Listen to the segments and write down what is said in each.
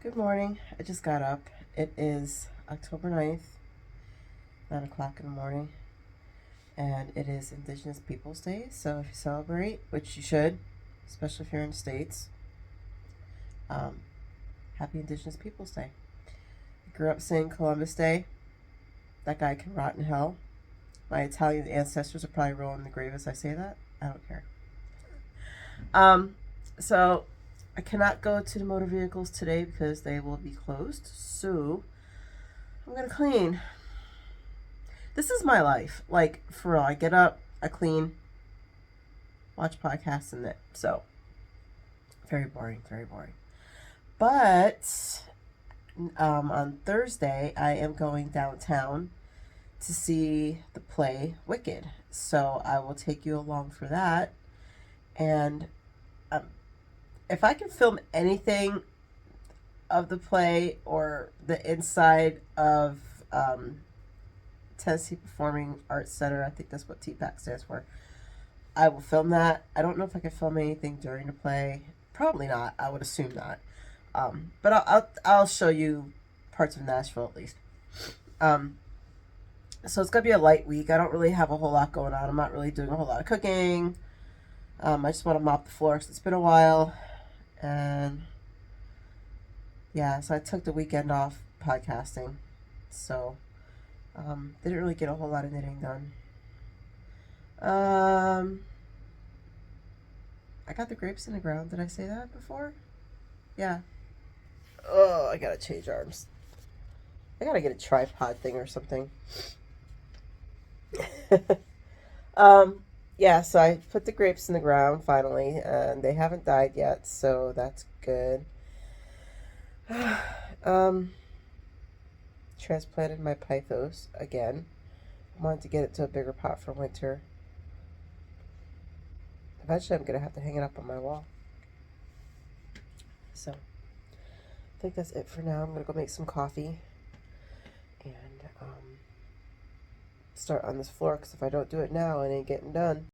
Good morning. I just got up. It is October 9th, 9 o'clock in the morning, and it is Indigenous Peoples Day. So if you celebrate, which you should, especially if you're in the States, happy Indigenous Peoples Day. I grew up saying Columbus Day. That guy can rot in hell. My Italian ancestors are probably rolling in the grave as I say that. I don't care. So I cannot go to the motor vehicles today because they will be closed. So I'm going to clean. This is my life. Like, for real. I get up, I clean, watch podcasts, and that. So, very boring, very boring. But on Thursday, I am going downtown to see the play Wicked. So I will take you along for that. And if I can film anything of the play or the inside of Tennessee Performing Arts Center, I think that's what TPAC stands for, I will film that. I don't know if I can film anything during the play. Probably not. I would assume not. But I'll show you parts of Nashville at least. So it's gonna be a light week. I don't really have a whole lot going on. I'm not really doing a whole lot of cooking. I just want to mop the floor because it's been a while. And yeah, so I took the weekend off podcasting. So didn't really get a whole lot of knitting done. I got the grapes in the ground. Did I say that before? Yeah. Oh, I gotta change arms. I gotta get a tripod thing or something. Yeah, so I put the grapes in the ground finally, and they haven't died yet, so that's good. Transplanted my pythos again. I wanted to get it to a bigger pot for winter. Eventually I'm going to have to hang it up on my wall. So, I think that's it for now. I'm going to go make some coffee and start on this floor, because if I don't do it now, it ain't getting done.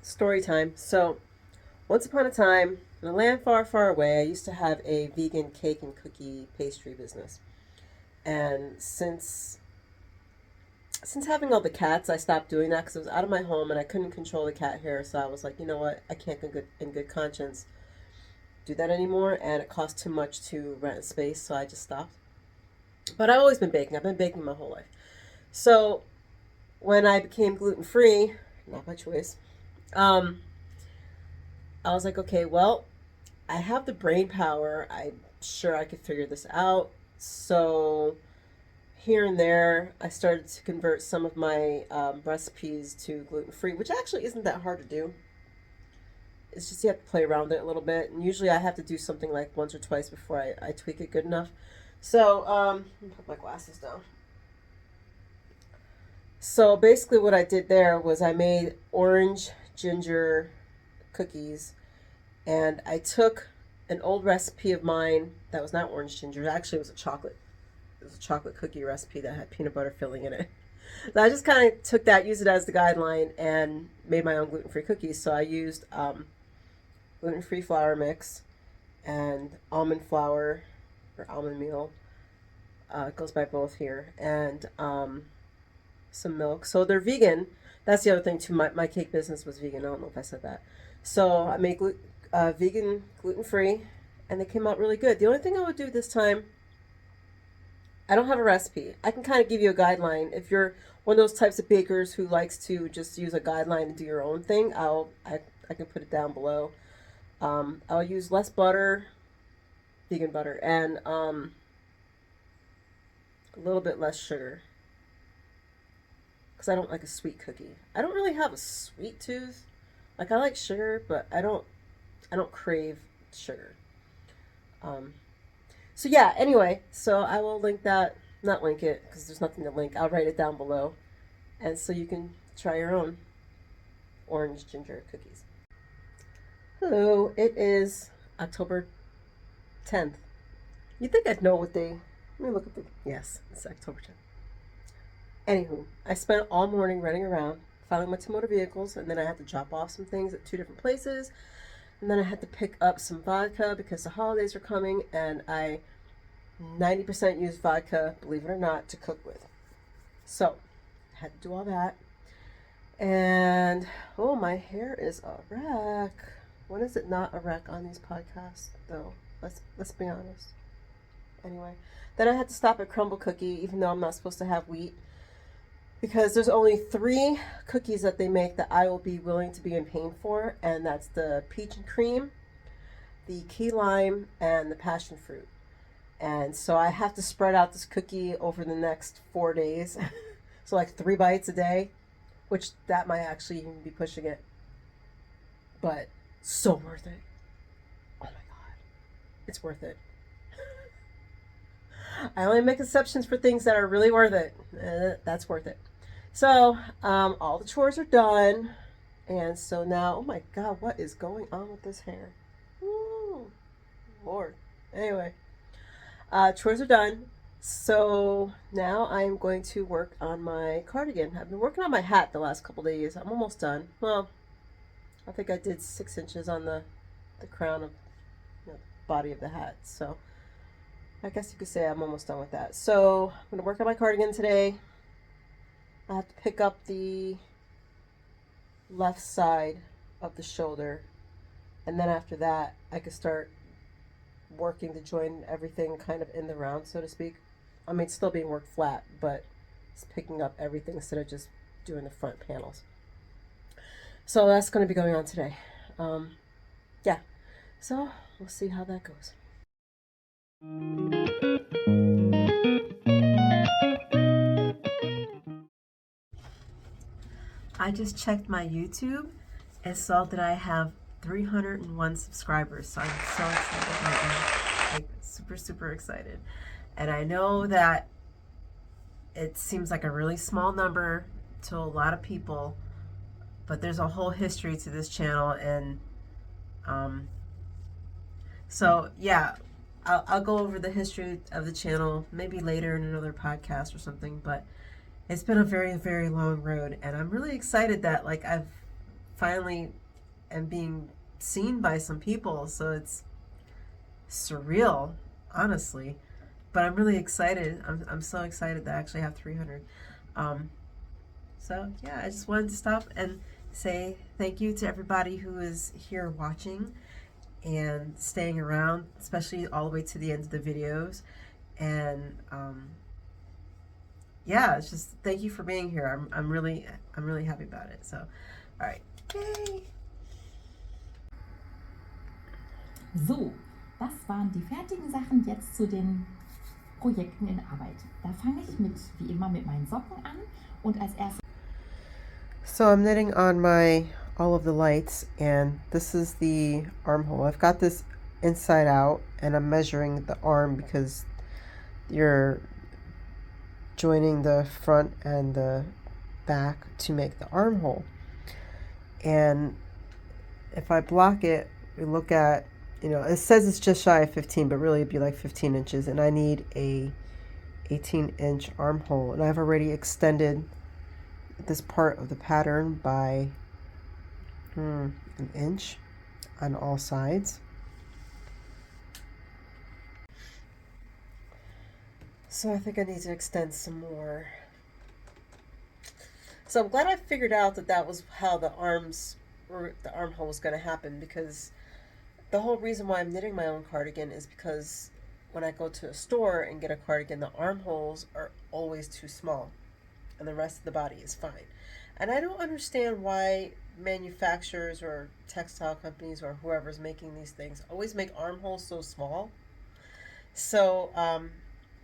Story time. So, once upon a time, in a land far, far away, I used to have a vegan cake and cookie pastry business. And since having all the cats, I stopped doing that because I was out of my home and I couldn't control the cat hair. So I was like, you know what? I can't in good conscience do that anymore, and it costs too much to rent a space, so I just stopped. But I've always been baking. I've been baking my whole life. So when I became gluten-free, not by choice, I was like, okay, well, I have the brain power. I'm sure I could figure this out. So here and there, I started to convert some of my recipes to gluten-free, which actually isn't that hard to do. It's just you have to play around with it a little bit. And usually I have to do something like once or twice before I tweak it good enough. So, let me put my glasses down. So basically what I did there was I made orange ginger cookies, and I took an old recipe of mine that was not orange ginger. Actually, it was a chocolate cookie recipe that had peanut butter filling in it. So I just kind of took that, used it as the guideline, and made my own gluten-free cookies. So I used gluten-free flour mix and almond flour or almond meal. It goes by both here. And some milk. So they're vegan. That's the other thing too. My cake business was vegan. I don't know if I said that. So I make vegan, gluten-free, and they came out really good. The only thing I would do this time, I don't have a recipe. I can kind of give you a guideline. If you're one of those types of bakers who likes to just use a guideline and do your own thing, I can put it down below. I'll use less butter, vegan butter, and a little bit less sugar, because I don't like a sweet cookie. I don't really have a sweet tooth. Like, I like sugar, but I don't crave sugar. So yeah, anyway, so I will link that, not link it because there's nothing to link. I'll write it down below. And so you can try your own orange ginger cookies. Hello, it is October 10th. You think I'd know what day? Let me look at the. Yes, it's October 10th. Anywho, I spent all morning running around, filing my two motor vehicles, and then I had to drop off some things at two different places. And then I had to pick up some vodka because the holidays are coming, and I 90% use vodka, believe it or not, to cook with. So, I had to do all that. And, oh, my hair is a wreck. When is it not a wreck on these podcasts, though? Let's be honest. Anyway, then I had to stop at Crumble Cookie, even though I'm not supposed to have wheat, because there's only 3 cookies that they make that I will be willing to be in pain for, and that's the peach and cream, the key lime, and the passion fruit. And so I have to spread out this cookie over the next 4 days. So like 3 bites a day, which that might actually even be pushing it. But so worth it. Oh my God. It's worth it. I only make exceptions for things that are really worth it. That's worth it. So all the chores are done. And so now, oh my God, what is going on with this hair? Ooh, Lord. Anyway, chores are done. So now I'm going to work on my cardigan. I've been working on my hat the last couple days. I'm almost done. Well, I think I did 6 inches on the crown of the body of the hat. So I guess you could say I'm almost done with that. So I'm going to work on my cardigan today. I have to pick up the left side of the shoulder. And then after that, I could start working to join everything kind of in the round, so to speak. I mean, it's still being worked flat, but it's picking up everything instead of just doing the front panels. So that's going to be going on today. Yeah. So we'll see how that goes. I just checked my YouTube and saw that I have 301 subscribers. So I'm so excited right now. Like super, super excited. And I know that it seems like a really small number to a lot of people, but there's a whole history to this channel. And so yeah, I'll go over the history of the channel maybe later in another podcast or something, but it's been a very, very long road, and I'm really excited that like I've finally am being seen by some people. So it's surreal, honestly, but I'm really excited. I'm so excited that I actually have 300. So yeah, I just wanted to stop and say thank you to everybody who is here watching and staying around, especially all the way to the end of the videos. And yeah, it's just thank you for being here. I'm really happy about it. So, all right, yay! So, das waren die fertigen Sachen. Jetzt zu den Projekten in Arbeit. Da fange ich wie immer mit meinen Socken an und als erstes. So I'm knitting on all of the lights, and this is the armhole. I've got this inside out, and I'm measuring the arm because you're joining the front and the back to make the armhole. And if I block it, we look at, it says it's just shy of 15, but really it'd be like 15 inches, and I need a 18-inch armhole, and I've already extended this part of the pattern by an inch on all sides. So I think I need to extend some more. So I'm glad I figured out that was how the armhole was going to happen, because the whole reason why I'm knitting my own cardigan is because when I go to a store and get a cardigan, the armholes are always too small and the rest of the body is fine. And I don't understand why manufacturers or textile companies or whoever's making these things always make armholes so small. So,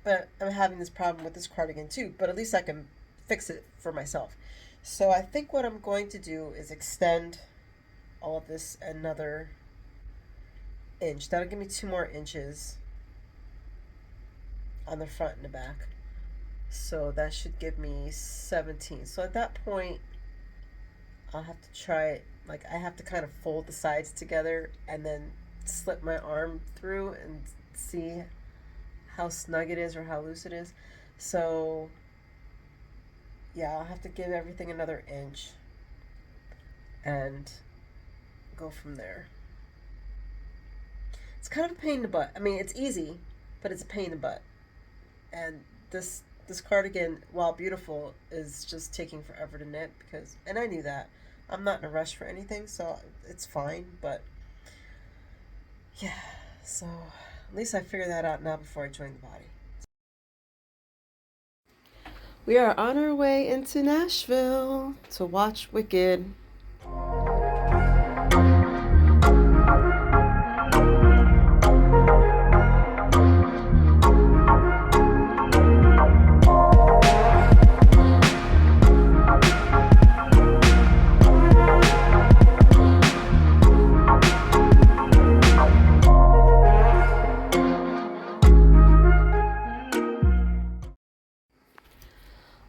but I'm having this problem with this cardigan too, but at least I can fix it for myself. So I think what I'm going to do is extend all of this another inch. That'll give me 2 more inches on the front and the back. So that should give me 17. So at that point, I'll have to try it. Like, I have to kind of fold the sides together and then slip my arm through and see how snug it is or how loose it is. So yeah, I'll have to give everything another inch and go from there. It's kind of a pain in the butt. I mean, it's easy, but it's a pain in the butt. And this cardigan, while beautiful, is just taking forever to knit because, and I knew that. I'm not in a rush for anything, so it's fine, but yeah, so at least I figured that out now before I join the body. We are on our way into Nashville to watch Wicked.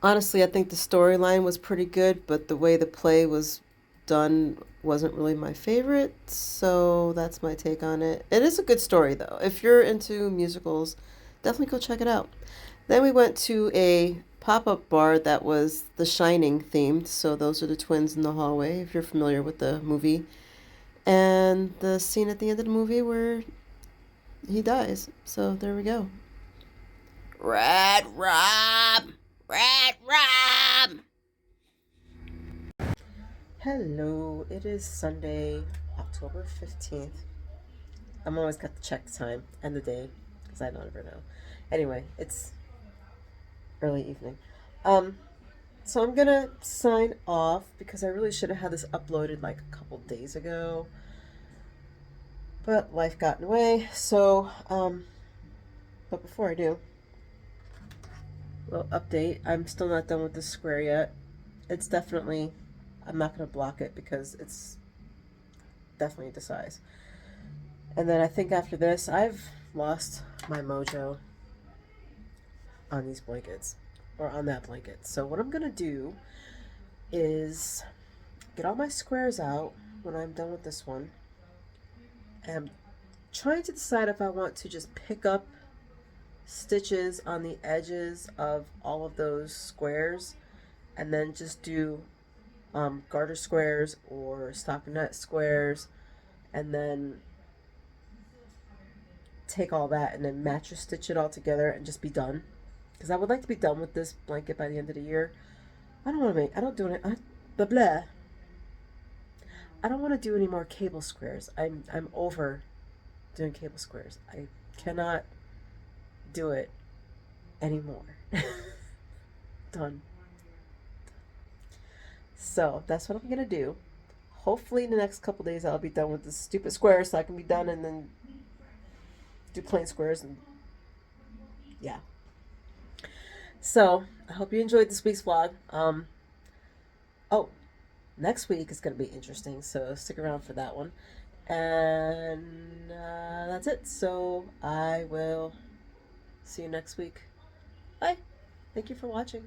Honestly, I think the storyline was pretty good, but the way the play was done wasn't really my favorite. So that's my take on it. It is a good story, though. If you're into musicals, definitely go check it out. Then we went to a pop-up bar that was The Shining themed. So those are the twins in the hallway, if you're familiar with the movie. And the scene at the end of the movie where he dies. So there we go. Red Rob! Red Rob! Hello, it is Sunday, October 15th. I'm always got to check the time and the day because I don't ever know. Anyway, it's early evening. So I'm gonna sign off because I really should have had this uploaded like a couple days ago. But life got in the way, so, but before I do, little update. I'm still not done with this square yet. It's definitely, I'm not going to block it because it's definitely the size. And then I think after this, I've lost my mojo on these blankets, or on that blanket. So what I'm going to do is get all my squares out when I'm done with this one. And I'm trying to decide if I want to just pick up stitches on the edges of all of those squares and then just do garter squares or stockinette squares and then take all that and then match or stitch it all together and just be done, because I would like to be done with this blanket by the end of the year. I don't want to make, I don't do it, blah blah. I don't want to do any more cable squares. I'm over doing cable squares. I cannot do it anymore. Done. So that's what I'm gonna do. Hopefully in the next couple days I'll be done with this stupid square so I can be done and then do plain squares and yeah. So I hope you enjoyed this week's vlog. Oh, next week is gonna be interesting, so stick around for that one. And that's it. So I will see you next week. Bye. Thank you for watching.